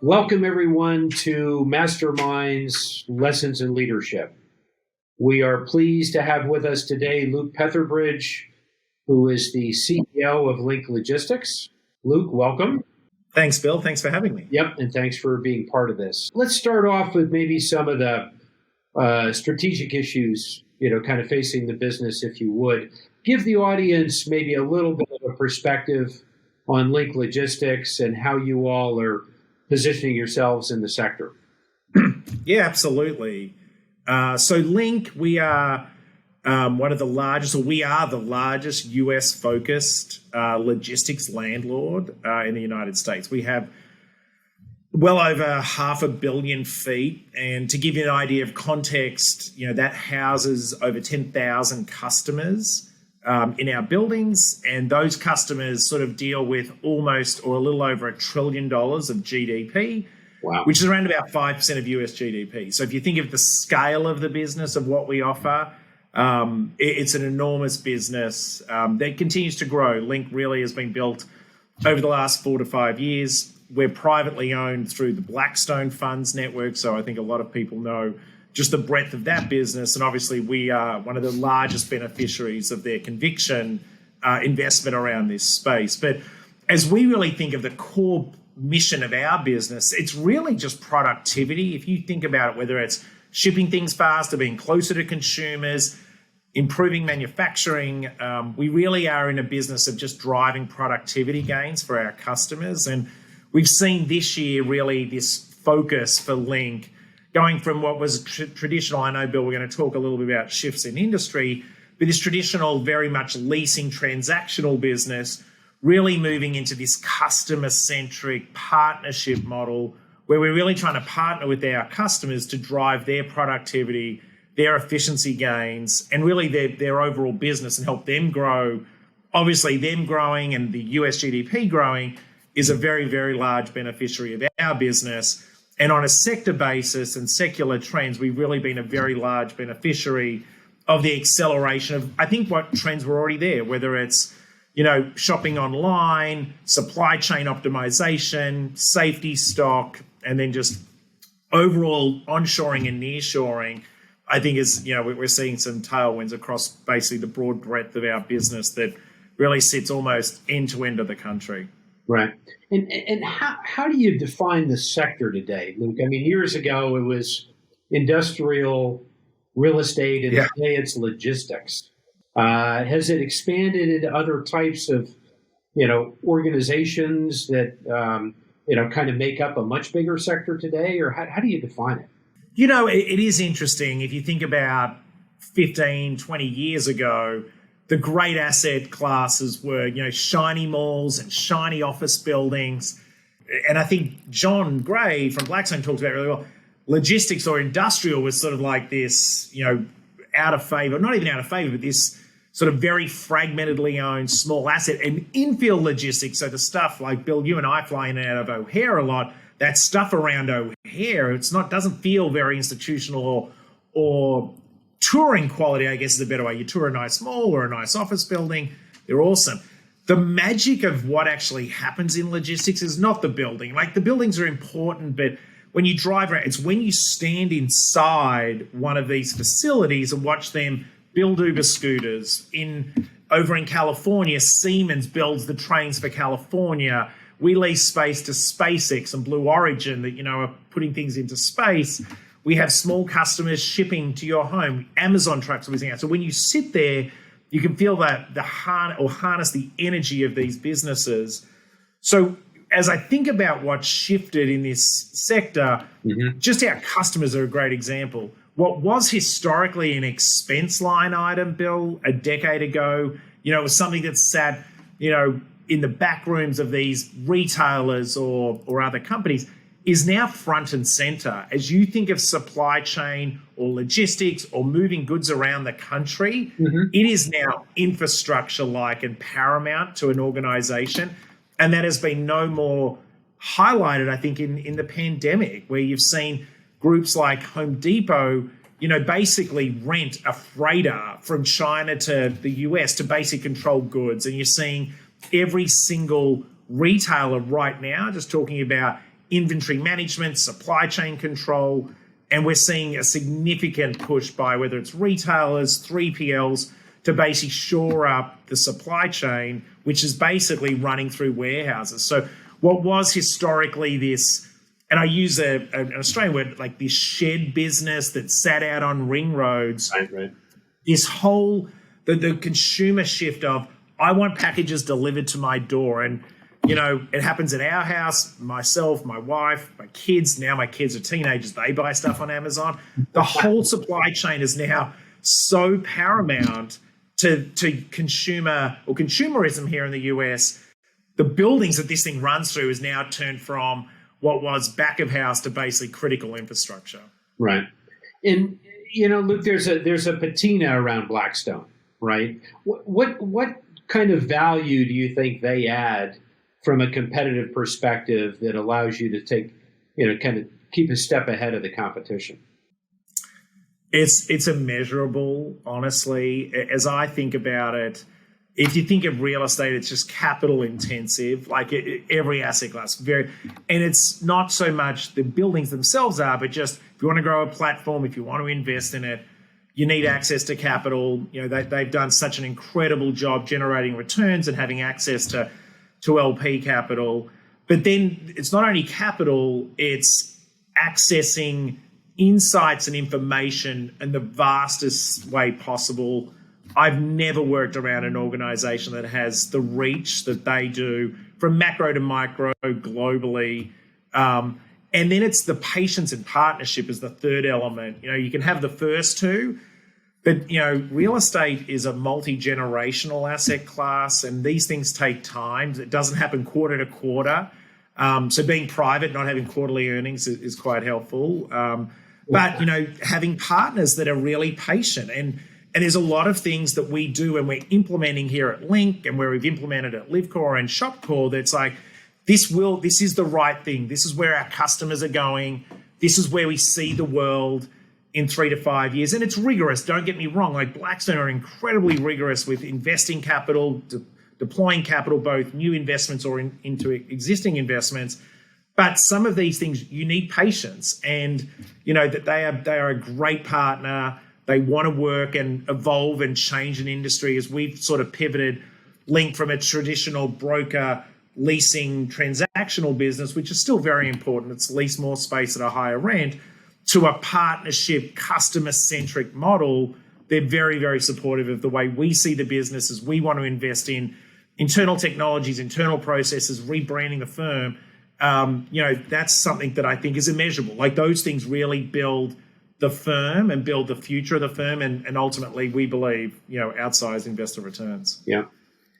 Welcome, everyone, to MasterMinds Lessons in Leadership. We are pleased to have with us today Luke Petherbridge, who is the CEO of Link Logistics. Luke, welcome. Thanks, Bill. Thanks for having me. Yep, and thanks for being part of this. Let's start off with maybe some of the strategic issues, kind of facing the business, if you would. Give the audience maybe a little bit of a perspective on Link Logistics and how you all are positioning yourselves in the sector. Yeah, absolutely. So Link, we are one of the largest, or we are the largest US-focused logistics landlord in the United States. We have well over 500 million feet. And to give you an idea of context, that houses over 10,000 customers in our buildings. And those customers sort of deal with almost or a little over $1 trillion of GDP. Wow. Which is around about 5% of US GDP. So if you think of the scale of the business of what we offer, it's an enormous business that continues to grow. Link really has been built over the last 4 to 5 years. We're privately owned through the Blackstone funds network. So I think a lot of people know just the breadth of that business. And obviously we are one of the largest beneficiaries of their conviction investment around this space. But as we really think of the core mission of our business, it's really just productivity. If you think about it, whether it's shipping things faster, being closer to consumers, improving manufacturing, we really are in a business of just driving productivity gains for our customers. And we've seen this year really this focus for Link going from what was traditional. I know, Bill, we're going to talk a little bit about shifts in industry, but this traditional, very much leasing transactional business really moving into this customer-centric partnership model where we're really trying to partner with our customers to drive their productivity, their efficiency gains, and really their overall business and help them grow. Obviously, them growing and the US GDP growing is a very, very large beneficiary of our business. And on a sector basis and secular trends, we've really been a very large beneficiary of the acceleration of, I think, what trends were already there, whether it's shopping online, supply chain optimization, safety stock, and then just overall onshoring and nearshoring. I think we're seeing some tailwinds across basically the broad breadth of our business that really sits almost end to end of the country. Right. And how do you define the sector today, Luke? I mean, years ago, it was industrial real estate, and today it's logistics. Has it expanded into other types of, organizations that, kind of make up a much bigger sector today? Or how do you define it? It is interesting. If you think about 15, 20 years ago, the great asset classes were, shiny malls and shiny office buildings. And I think John Gray from Blackstone talks about it really well. Logistics or industrial was sort of like this, out of favor, not even out of favor, but this sort of very fragmentedly owned small asset. And infield logistics, so the stuff like, Bill, you and I fly in and out of O'Hare a lot, that stuff around O'Hare, doesn't feel very institutional or touring quality, I guess is a better way. You tour a nice mall or a nice office building, they're awesome. The magic of what actually happens in logistics is not the building. Like, the buildings are important, but when you drive around, it's when you stand inside one of these facilities and watch them build Uber scooters. Over in California, Siemens builds the trains for California. We lease space to SpaceX and Blue Origin that, are putting things into space. We have small customers shipping to your home. Amazon trucks are whizzing out. So when you sit there, you can feel that harness the energy of these businesses. So as I think about what's shifted in this sector, just our customers are a great example. What was historically an expense line item, Bill, a decade ago, it was something that sat, in the back rooms of these retailers or other companies, is now front and center. As you think of supply chain or logistics or moving goods around the country, it is now infrastructure-like and paramount to an organization. And that has been no more highlighted, I think, in the pandemic, where you've seen groups like Home Depot, basically rent a freighter from China to the US to basically control goods. And you're seeing every single retailer right now just talking about inventory management, supply chain control, and we're seeing a significant push by whether it's retailers, 3PLs, to basically shore up the supply chain, which is basically running through warehouses. So what was historically this, and I use an Australian word, like this shed business that sat out on ring roads, Right. this whole, the consumer shift of, I want packages delivered to my door. And, you know, it happens at our house, myself, my wife, my kids. Now my kids are teenagers. They buy stuff on Amazon. The whole supply chain is now so paramount to consumer or consumerism here in the US. The buildings that this thing runs through is now turned from what was back of house to basically critical infrastructure. Right. And, you know, Luke, there's a patina around Blackstone, right? What kind of value do you think they add from a competitive perspective that allows you to take, you know, kind of keep a step ahead of the competition? It's immeasurable, honestly. As I think about it, if you think of real estate, it's just capital intensive, like every asset class. And it's not so much the buildings themselves are, but just if you want to grow a platform, if you want to invest in it, you need access to capital. You know, they've done such an incredible job generating returns and having access to LP capital. But then it's not only capital, it's accessing insights and information in the vastest way possible. I've never worked around an organization that has the reach that they do from macro to micro globally. And then it's the patience and partnership is the third element. You know, you can have the first two, but, you know, real estate is a multi-generational asset class, and these things take time. It doesn't happen quarter to quarter. So being private, not having quarterly earnings is quite helpful. But, you know, having partners that are really patient. And there's a lot of things that we do and we're implementing here at Link and where we've implemented at LiveCore and ShopCore that's like, this is the right thing. This is where our customers are going. This is where we see the world in 3 to 5 years. And it's rigorous. Don't get me wrong. Like Blackstone are incredibly rigorous with investing capital, deploying capital, both new investments or into existing investments. But some of these things, you need patience. And, you know, that they are a great partner. They want to work and evolve and change an industry as we've sort of pivoted Link from a traditional broker leasing transactional business, which is still very important. It's lease more space at a higher rent, to a partnership, customer-centric model. They're very, very supportive of the way we see the business as we want to invest in internal technologies, internal processes, rebranding the firm. You know, that's something that I think is immeasurable. Like those things really build the firm and build the future of the firm and ultimately, we believe, you know, outsized investor returns. Yeah.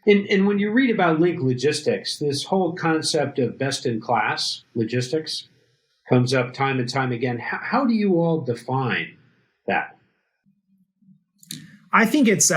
And when you read about Link Logistics, this whole concept of best-in-class logistics comes up time and time again. How do you all define that? I think it's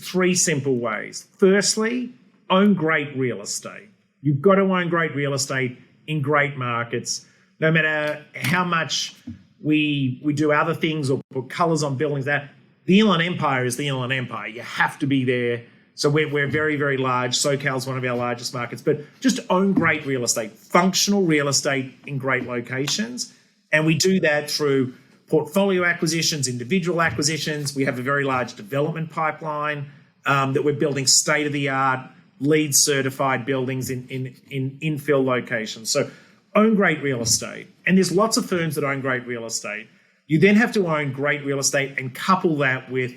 three simple ways. Firstly, own great real estate. You've got to own great real estate in great markets, no matter how much we do other things or put colors on buildings. That the Inland Empire is the Inland Empire. You have to be there. So we're very, very large. SoCal's one of our largest markets, but just own great real estate, functional real estate in great locations. And we do that through portfolio acquisitions, individual acquisitions. We have a very large development pipeline that we're building state-of-the-art, LEED certified buildings in infill locations. So own great real estate. And there's lots of firms that own great real estate. You then have to own great real estate and couple that with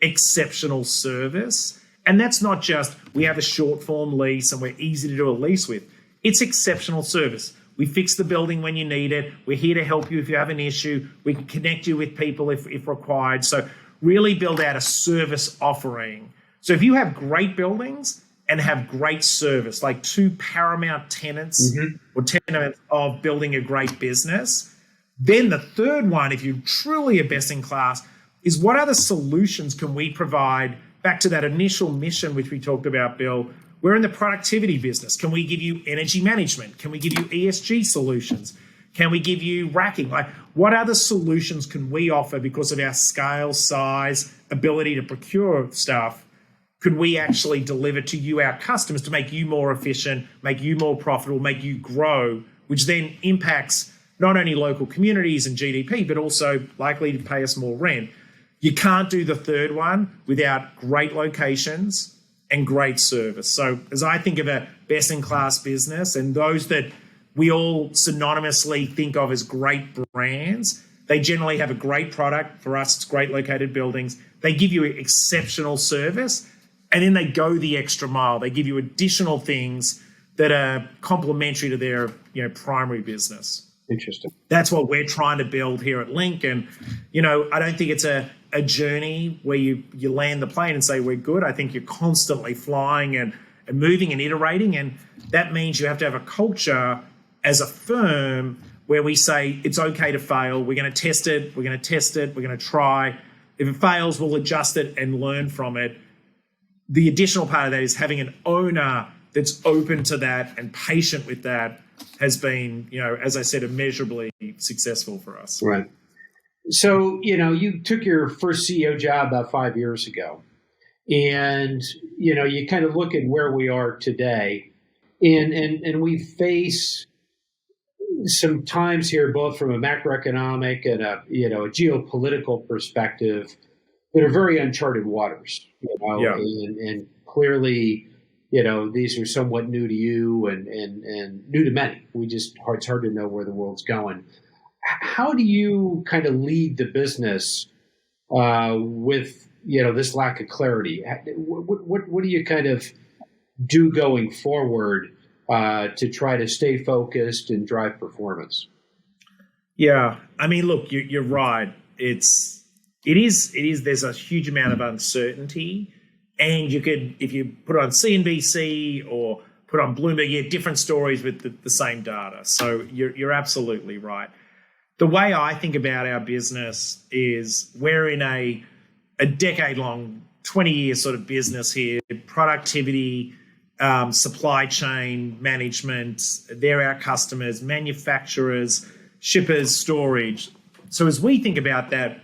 exceptional service. And that's not just we have a short form lease and we're easy to do a lease with. It's exceptional service. We fix the building when you need it. We're here to help you if you have an issue. We can connect you with people if required. So really build out a service offering. So if you have great buildings and have great service, like two paramount tenets or tenets of building a great business, then the third one, if you truly are best in class, is what other solutions can we provide? Back to that initial mission, which we talked about, Bill, we're in the productivity business. Can we give you energy management? Can we give you ESG solutions? Can we give you racking? Like, what other solutions can we offer because of our scale, size, ability to procure stuff could we actually deliver to you, our customers, to make you more efficient, make you more profitable, make you grow, which then impacts not only local communities and GDP, but also likely to pay us more rent. You can't do the third one without great locations and great service. So as I think of a best-in-class business and those that we all synonymously think of as great brands, they generally have a great product. For us, it's great located buildings. They give you exceptional service, and then they go the extra mile. They give you additional things that are complementary to their primary business. Interesting. That's what we're trying to build here at Link. And, I don't think it's a journey where you land the plane and say, we're good. I think you're constantly flying and moving and iterating. And that means you have to have a culture as a firm where we say it's okay to fail. We're going to test it. We're going to test it. We're going to try. If it fails, we'll adjust it and learn from it. The additional part of that is having an owner that's open to that and patient with that has been, as I said, immeasurably successful for us. Right. So, you took your first CEO job about 5 years ago, and, you kind of look at where we are today, and we face some times here, both from a macroeconomic and a geopolitical perspective, that are very uncharted waters, Yeah. and clearly, these are somewhat new to you and new to many. It's hard to know where the world's going. How do you kind of lead the business with this lack of clarity? What do you kind of do going forward to try to stay focused and drive performance? Yeah, I mean, look, you're right. It is. There's a huge amount of uncertainty, and you could, if you put it on CNBC or put on Bloomberg, you get different stories with the same data. So you're absolutely right. The way I think about our business is we're in a decade-long, 20-year sort of business here, productivity, supply chain management, they're our customers, manufacturers, shippers, storage. So as we think about that,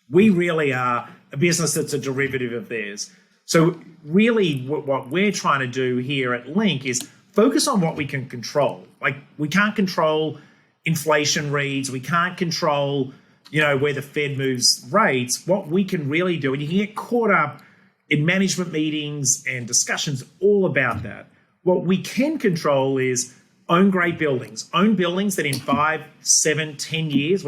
we really are a business that's a derivative of theirs. So really what we're trying to do here at Link is focus on what we can control. Like, we can't control inflation reads. We can't control, where the Fed moves rates. What we can really do, and you can get caught up in management meetings and discussions all about that. What we can control is own great buildings, own buildings that in 5, 7, 10 years,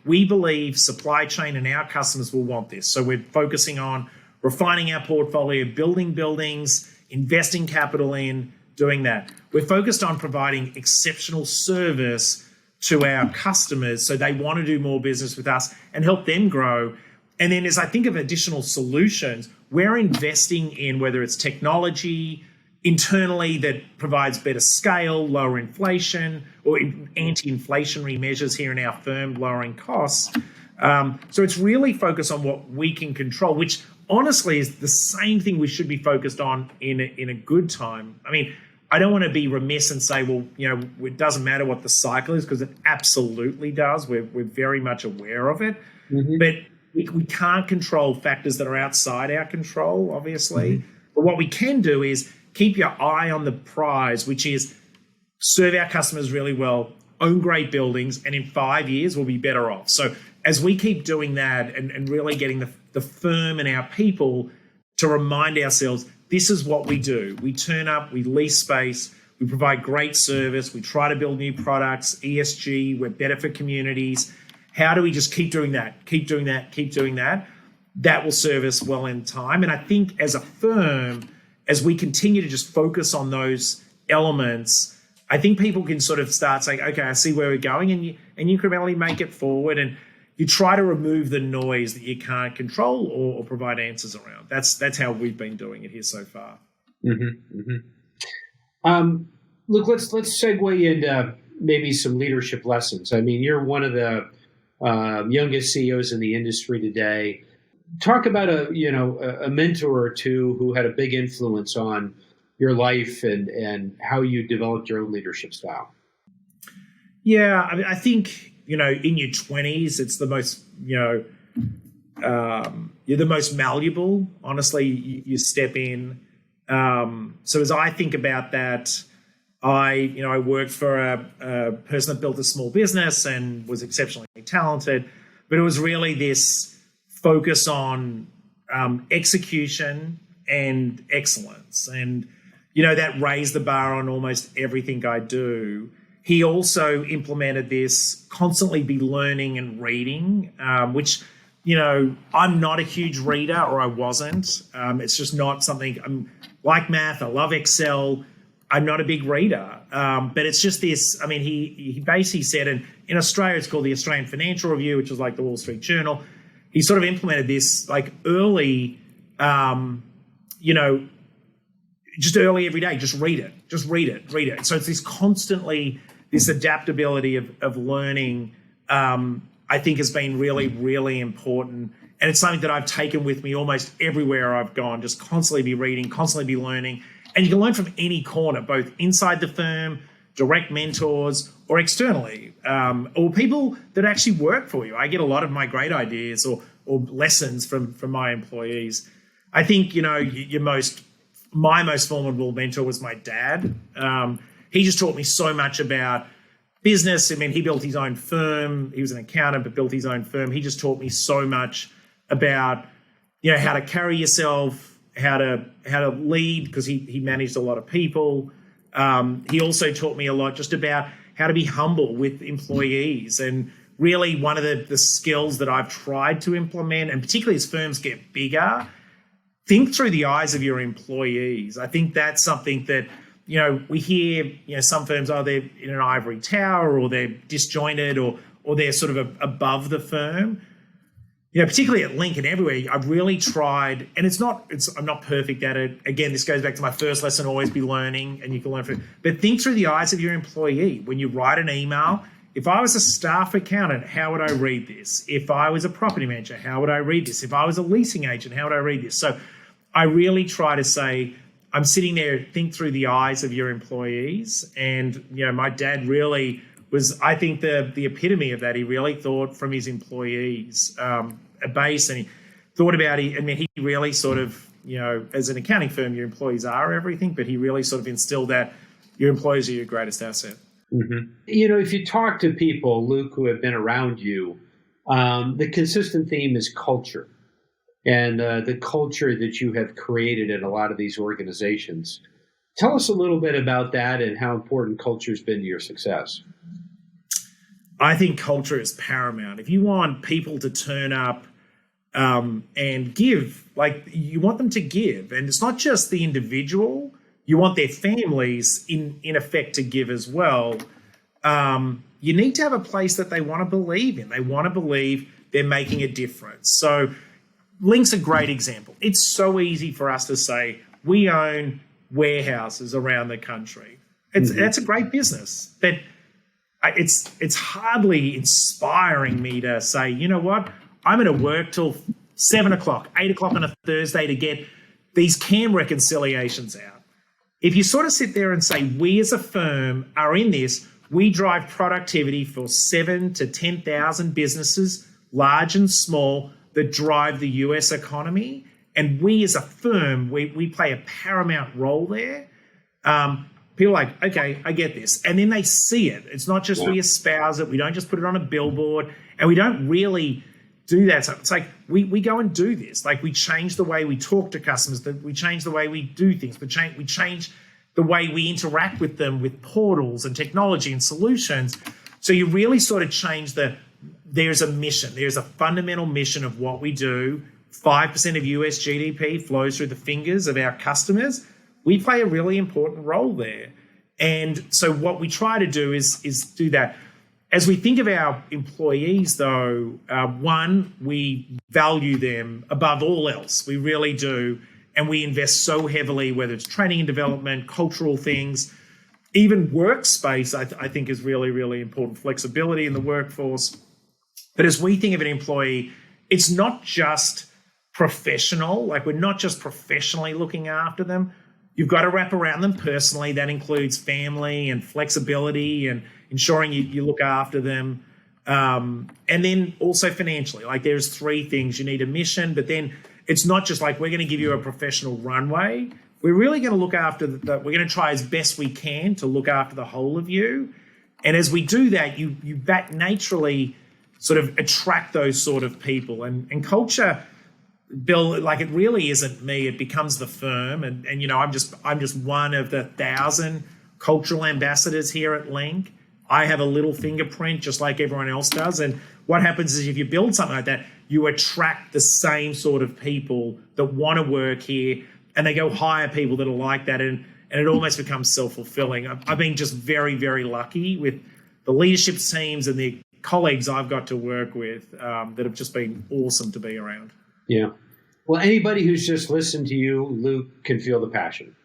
we believe supply chain and our customers will want this. So we're focusing on refining our portfolio, building buildings, investing capital in, doing that. We're focused on providing exceptional service to our customers so they want to do more business with us and help them grow. And then as I think of additional solutions, we're investing in whether it's technology internally that provides better scale, lower inflation, or anti-inflationary measures here in our firm, lowering costs. So it's really focused on what we can control, which honestly is the same thing we should be focused on in a good time. I mean, I don't want to be remiss and say, well, it doesn't matter what the cycle is, because it absolutely does. We're very much aware of it. Mm-hmm. But we can't control factors that are outside our control, obviously. Mm-hmm. But what we can do is keep your eye on the prize, which is serve our customers really well, own great buildings, and in 5 years we'll be better off. So as we keep doing that and really getting the firm and our people to remind ourselves, this is what we do. We turn up, we lease space, we provide great service, we try to build new products, ESG, we're better for communities. How do we just keep doing that, keep doing that, keep doing that? That will serve us well in time. And I think as a firm, as we continue to just focus on those elements, I think people can sort of start saying, okay, I see where we're going, and you incrementally make it forward, and you try to remove the noise that you can't control or provide answers around. That's how we've been doing it here so far. Mm-hmm, mm-hmm. Look, let's segue into maybe some leadership lessons. I mean, you're one of the youngest CEOs in the industry today. Talk about a mentor or two who had a big influence on your life and how you developed your own leadership style. Yeah, I think in your 20s, it's the most you're the most malleable. Honestly, you step in. So as I think about that, I worked for a person that built a small business and was exceptionally talented, but it was really this focus on execution and excellence. And, that raised the bar on almost everything I do. He also implemented this constantly be learning and reading, which, I'm not a huge reader, or I wasn't. It's just not something. I'm like math. I love Excel. I'm not a big reader, but it's just this. I mean, he basically said, and in Australia, it's called the Australian Financial Review, which is like the Wall Street Journal. He sort of implemented this like early, just early every day. Just read it. So it's this adaptability of learning. I think has been really, really important. And it's something that I've taken with me almost everywhere I've gone, just constantly be reading, constantly be learning. And you can learn from any corner, both inside the firm, direct mentors, or externally, or people that actually work for you. I get a lot of my great ideas or lessons from my employees. I think, my most formidable mentor was my dad. He just taught me so much about business. I mean, he built his own firm. He was an accountant, but built his own firm. He just taught me so much about, how to carry yourself, how to lead, because he managed a lot of people. He also taught me a lot just about how to be humble with employees. And really one of the skills that I've tried to implement, and particularly as firms get bigger, think through the eyes of your employees. I think that's something that, we hear, some firms, they're in an ivory tower, or they're disjointed, or they're sort of above the firm. Particularly at Link and everywhere, I've really tried, and I'm not perfect at it. Again, this goes back to my first lesson, always be learning, and you can learn from it. But think through the eyes of your employee. When you write an email, if I was a staff accountant, how would I read this? If I was a property manager, how would I read this? If I was a leasing agent, how would I read this? So I really try to say, I'm sitting there, think through the eyes of your employees. And, my dad really was, I think, the epitome of that. He really thought from his employees a base, and he thought about it. I mean, he really sort of, as an accounting firm, your employees are everything, but he really sort of instilled that your employees are your greatest asset. Mm-hmm. If you talk to people, Luke, who have been around you, the consistent theme is culture. And the culture that you have created in a lot of these organizations. Tell us a little bit about that and how important culture has been to your success. I think culture is paramount. If you want people to turn up and give, you want them to give. And it's not just the individual. You want their families, in effect, to give as well. You need to have a place that they want to believe in. They want to believe they're making a difference. So Link's a great example. It's so easy for us to say we own warehouses around the country. That's a great business, but it's hardly inspiring me to say, you know what, I'm going to work till 7 o'clock, 8 o'clock on a Thursday to get these CAM reconciliations out. If you sort of sit there and say, we as a firm are in this, we drive productivity for 7,000 to 10,000 businesses, large and small, that drive the US economy. And we as a firm, we play a paramount role there. People are like, okay, I get this. And then they see it. It's not just we espouse it. We don't just put it on a billboard. And we don't really do that. So it's like we go and do this. Like we change the way we talk to customers. We change the way we do things. We change the way we interact with them with portals and technology and solutions. So you really sort of change there's a mission. There's a fundamental mission of what we do. 5% of US GDP flows through the fingers of our customers. We play a really important role there. And so what we try to do is do that. As we think of our employees, though, one, we value them above all else. We really do. And we invest so heavily, whether it's training and development, cultural things, even workspace, I think is really, really important. Flexibility in the workforce. But as we think of an employee, it's not just professional. Like we're not just professionally looking after them. You've got to wrap around them personally. That includes family and flexibility and ensuring you look after them. And then also financially, like there's three things. You need a mission, but then it's not just like we're going to give you a professional runway. We're really going to look after we're going to try as best we can to look after the whole of you. And as we do that, you back naturally sort of attract those sort of people. And culture, Bill, like it really isn't me. It becomes the firm. And I'm just one of the 1,000 cultural ambassadors here at Link. I have a little fingerprint just like everyone else does. And what happens is if you build something like that, you attract the same sort of people that want to work here, and they go hire people that are like that. And it almost becomes self-fulfilling. I've been just very, very lucky with the leadership teams and the colleagues I've got to work with that have just been awesome to be around. Yeah. Well, anybody who's just listened to you, Luke, can feel the passion.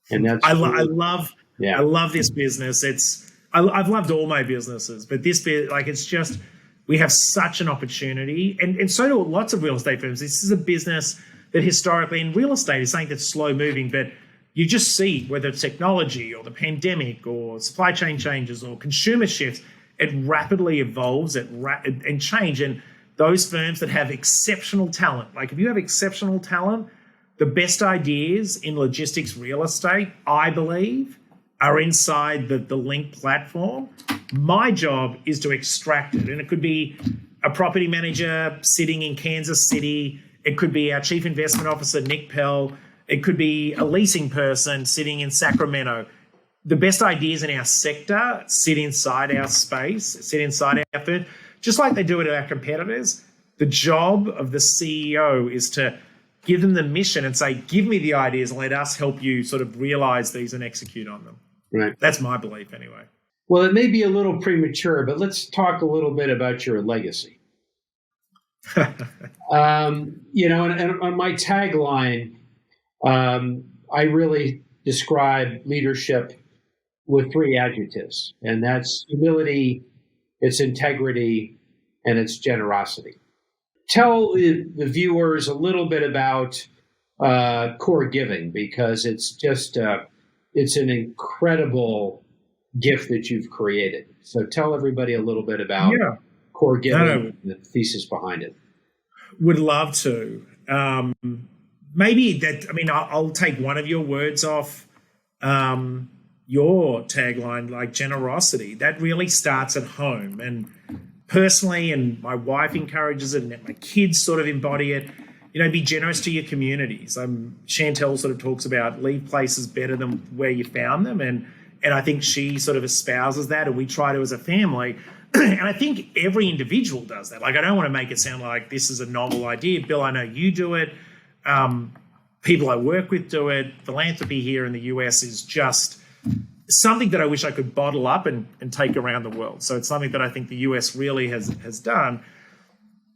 And that's I love this business. I've loved all my businesses, but this bit, like, it's just, we have such an opportunity, and so do lots of real estate firms. This is a business that historically in real estate is something that's slow moving, but you just see whether it's technology or the pandemic or supply chain changes or consumer shifts, it rapidly evolves and change. And those firms that have exceptional talent, like if you have exceptional talent, the best ideas in logistics real estate, I believe, are inside the Link platform. My job is to extract it. And it could be a property manager sitting in Kansas City. It could be our chief investment officer, Nick Pell. It could be a leasing person sitting in Sacramento. The best ideas in our sector sit inside our space, sit inside our firm, just like they do it at our competitors. The job of the CEO is to give them the mission and say, give me the ideas and let us help you sort of realize these and execute on them. Right. That's my belief anyway. Well, it may be a little premature, but let's talk a little bit about your legacy. And on my tagline, I really describe leadership with three adjectives, and that's humility, it's integrity, and it's generosity. Tell the viewers a little bit about CoreGiving, because it's just it's an incredible gift that you've created. So tell everybody a little bit about CoreGiving and the thesis behind it. Would love to. I'll take one of your words off your tagline, like generosity. That really starts at home. And personally, and my wife encourages it, and my kids sort of embody it. Be generous to your communities. Chantel sort of talks about leave places better than where you found them. And I think she sort of espouses that, and we try to as a family. And I think every individual does that. Like, I don't want to make it sound like this is a novel idea. Bill, I know you do it. People I work with do it. Philanthropy here in the US is just something that I wish I could bottle up and take around the world. So it's something that I think the US really has done.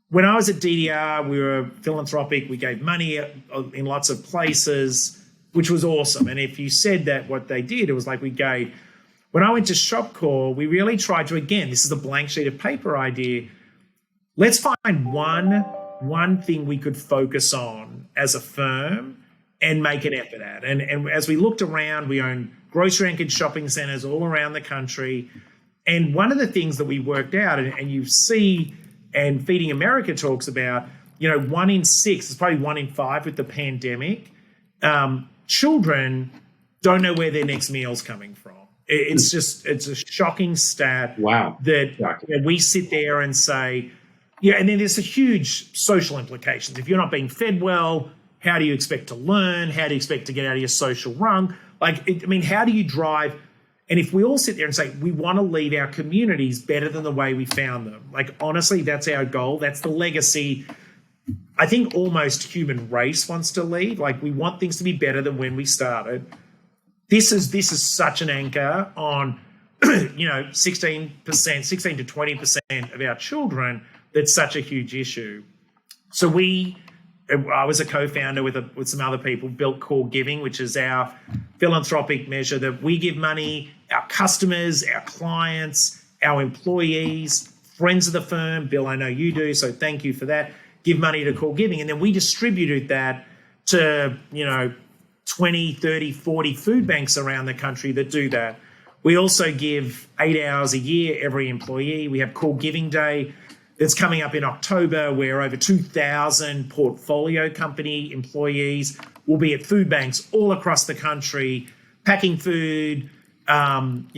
When I was at DDR, we were philanthropic. We gave money in lots of places, which was awesome. And if you said that what they did, it was like we gave. When I went to Shopcore, we really tried to, again, this is a blank sheet of paper idea. Let's find one thing we could focus on as a firm and make an effort at. And as we looked around, we own grocery-anchored shopping centers all around the country. And one of the things that we worked out, and you see, and Feeding America talks about, 1 in 6, it's probably 1 in 5 with the pandemic, children don't know where their next meal's coming from. It's a shocking stat. Wow. That we sit there and say, and then there's a huge social implications. If you're not being fed well, how do you expect to learn? How do you expect to get out of your social rung? How do you drive? And if we all sit there and say, we want to leave our communities better than the way we found them, honestly, that's our goal. That's the legacy I think almost human race wants to leave. We want things to be better than when we started. This is such an anchor on, 16% to 20% of our children. That's such a huge issue. So I was a co-founder with some other people, built CoreGiving, which is our philanthropic measure that we give money, our customers, our clients, our employees, friends of the firm. Bill, I know you do, so thank you for that. Give money to CoreGiving. And then we distributed that to, 20, 30, 40 food banks around the country that do that. We also give 8 hours a year every employee. We have CoreGiving Day that's coming up in October, where over 2,000 portfolio company employees will be at food banks all across the country, packing food, packing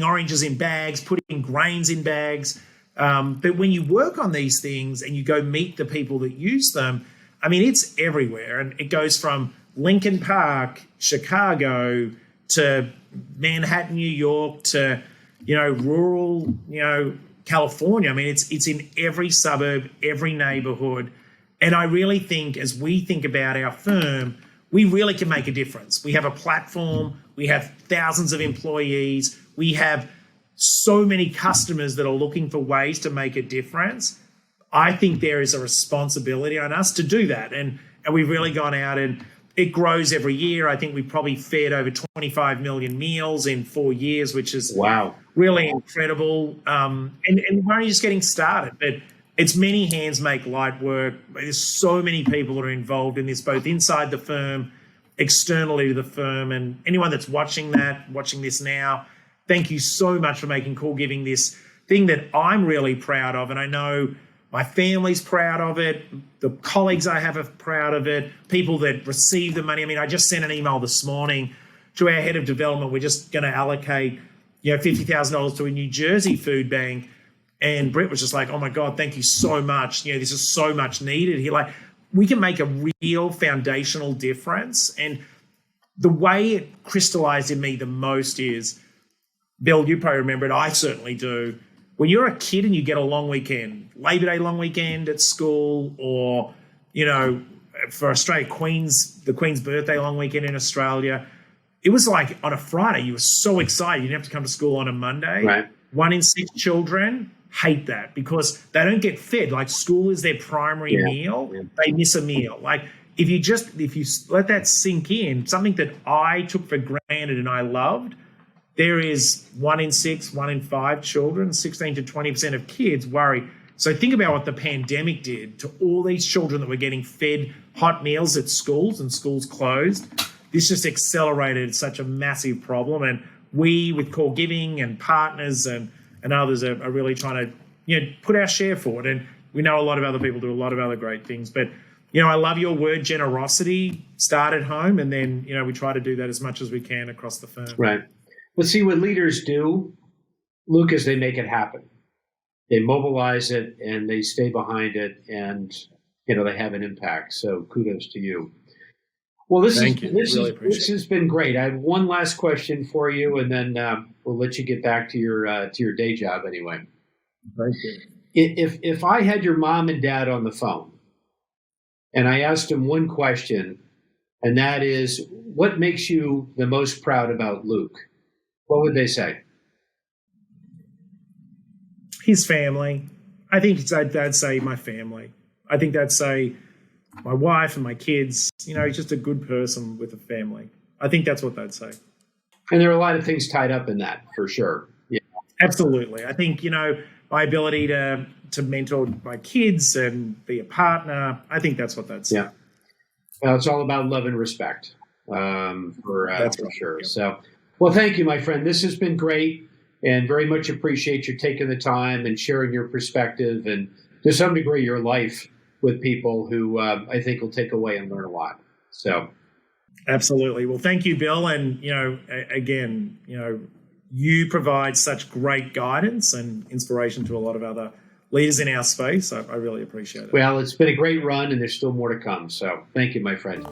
oranges in bags, putting grains in bags. But when you work on these things and you go meet the people that use them, I mean, it's everywhere. And it goes from Lincoln Park, Chicago, to Manhattan, New York, to, rural, California. I mean, it's in every suburb, every neighborhood. And I really think, as we think about our firm, we really can make a difference. We have a platform. We have thousands of employees. We have so many customers that are looking for ways to make a difference. I think there is a responsibility on us to do that. And we've really gone out, and it grows every year. I think we've probably fed over 25 million meals in 4 years, which is really incredible. And we're only just getting started. But it's many hands make light work. There's so many people that are involved in this, both inside the firm, externally to the firm. And anyone that's watching this now, thank you so much for making CoreGiving this thing that I'm really proud of. And I know my family's proud of it. The colleagues I have are proud of it. People that receive the money. I mean, I just sent an email this morning to our head of development. We're just going to allocate, $50,000 to a New Jersey food bank. And Brett was just like, oh my God, thank you so much. This is so much needed here. Like, we can make a real foundational difference. And the way it crystallized in me the most is, Bill, you probably remember it. I certainly do. When you're a kid and you get a long weekend, Labor Day long weekend at school, or, for Australia, the Queen's birthday long weekend in Australia, it was like on a Friday, you were so excited. You didn't have to come to school on a Monday. Right. 1 in 6 children hate that because they don't get fed. Like, school is their primary meal. Yeah. They miss a meal. Like, if you let that sink in, something that I took for granted and I loved, there is 1 in 6, 1 in 5 children, 16 to 20% of kids worry. So think about what the pandemic did to all these children that were getting fed hot meals at schools and schools closed. This just accelerated such a massive problem. And we, with CoreGiving and partners and others, are really trying to put our share forward. And we know a lot of other people do a lot of other great things. But, I love your word, generosity. Start at home, and then, we try to do that as much as we can across the firm. Right. But see, what leaders do, Luke, is they make it happen. They mobilize it and they stay behind it, and they have an impact. So kudos to you. Well, this has been great. I have one last question for you, and then we'll let you get back to your day job anyway. Thank you. If I had your mom and dad on the phone, and I asked them one question, and that is, what makes you the most proud about Luke? What would they say? His family. I think they'd say my family. I think they'd say my wife and my kids. He's just a good person with a family. I think that's what they'd say. And there are a lot of things tied up in that, for sure. Yeah, absolutely. I think, my ability to mentor my kids and be a partner, I think that's what they'd say. Yeah. Well, it's all about love and respect, for sure. Yeah. So, well, thank you, my friend. This has been great, and very much appreciate you taking the time and sharing your perspective and, to some degree, your life with people who I think will take away and learn a lot. So, absolutely. Well, thank you, Bill. And, again, you provide such great guidance and inspiration to a lot of other leaders in our space. I really appreciate it. Well, it's been a great run, and there's still more to come. So thank you, my friend.